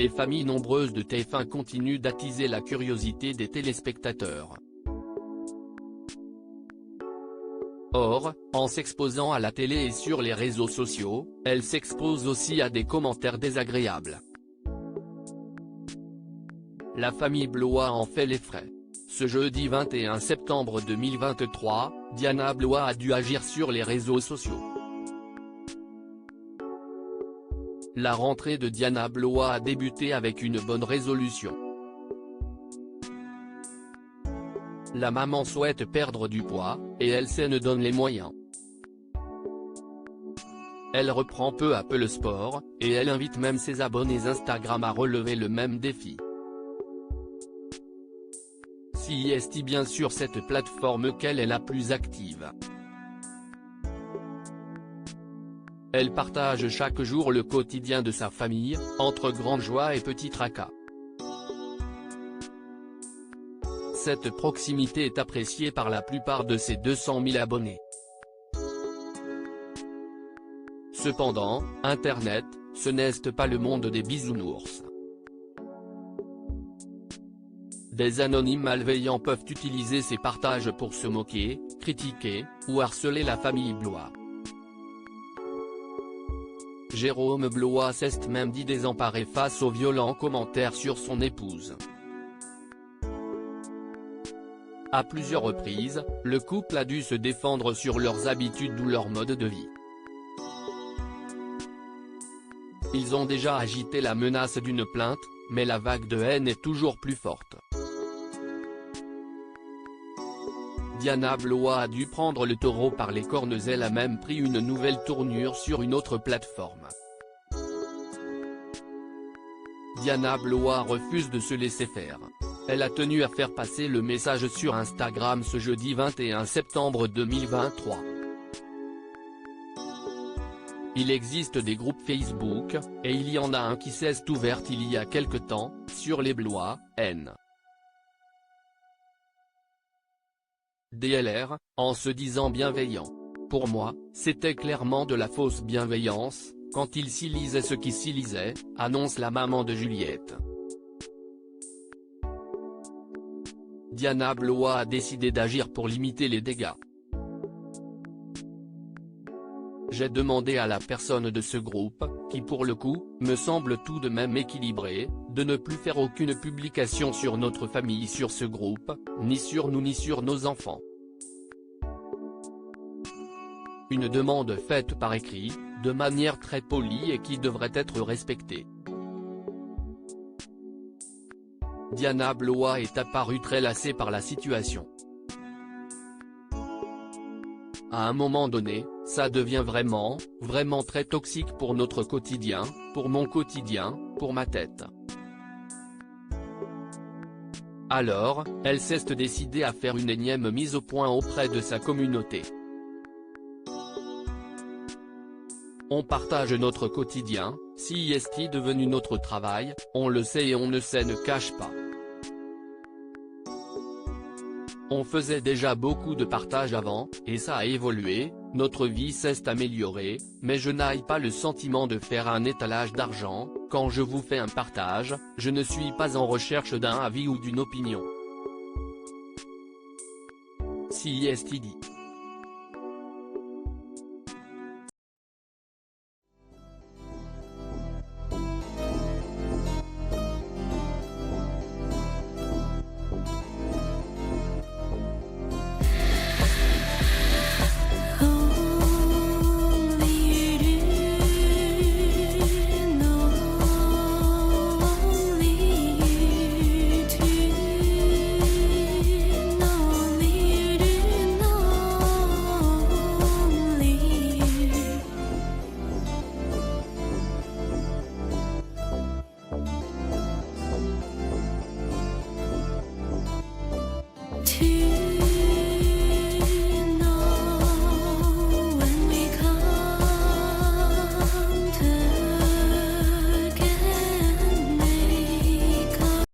les familles nombreuses de TF1 continuent d'attiser la curiosité des téléspectateurs. Or, en s'exposant à la télé et sur les réseaux sociaux, elle s'expose aussi à des commentaires désagréables. La famille Blois en fait les frais. Ce jeudi 21 septembre 2023, Diana Blois a dû agir sur les réseaux sociaux. La rentrée de Diana Blois a débuté avec une bonne résolution. La maman souhaite perdre du poids, et elle s'en donne les moyens. Elle reprend peu à peu le sport, et elle invite même ses abonnés Instagram à relever le même défi. CIST bien sûr cette plateforme qu'elle est la plus active. Elle partage chaque jour le quotidien de sa famille, entre grande joie et petit tracas. Cette proximité est appréciée par la plupart de ses 200 000 abonnés. Cependant, Internet, ce n'est pas le monde des bisounours. Des anonymes malveillants peuvent utiliser ces partages pour se moquer, critiquer, ou harceler la famille Blois. Jérôme Blois s'est même dit désemparé face aux violents commentaires sur son épouse. À plusieurs reprises, le couple a dû se défendre sur leurs habitudes ou leur mode de vie. Ils ont déjà agité la menace d'une plainte, mais la vague de haine est toujours plus forte. Diana Blois a dû prendre le taureau par les cornes. Elle a même pris une nouvelle tournure sur une autre plateforme. Diana Blois refuse de se laisser faire. Elle a tenu à faire passer le message sur Instagram ce jeudi 21 septembre 2023. Il existe des groupes Facebook, et il y en a un qui s'est ouvert il y a quelque temps, sur les Blois, N. DLR, en se disant bienveillant. Pour moi, c'était clairement de la fausse bienveillance, quand il s'y lisait ce qui s'y lisait, annonce la maman de Juliette. Diana Blois a décidé d'agir pour limiter les dégâts. J'ai demandé à la personne de ce groupe, qui pour le coup, me semble tout de même équilibré, de ne plus faire aucune publication sur notre famille sur ce groupe, ni sur nous ni sur nos enfants. Une demande faite par écrit, de manière très polie et qui devrait être respectée. Diana Blois est apparue très lassée par la situation. À un moment donné, ça devient vraiment très toxique pour notre quotidien, pour mon quotidien, pour ma tête. Alors, elle s'est décidée à faire une énième mise au point auprès de sa communauté. On partage notre quotidien, CIST devenu notre travail, on le sait et on ne cache pas. On faisait déjà beaucoup de partages avant, et ça a évolué, notre vie s'est améliorée, mais je n'ai pas le sentiment de faire un étalage d'argent. Quand je vous fais un partage, je ne suis pas en recherche d'un avis ou d'une opinion. CIST dit. To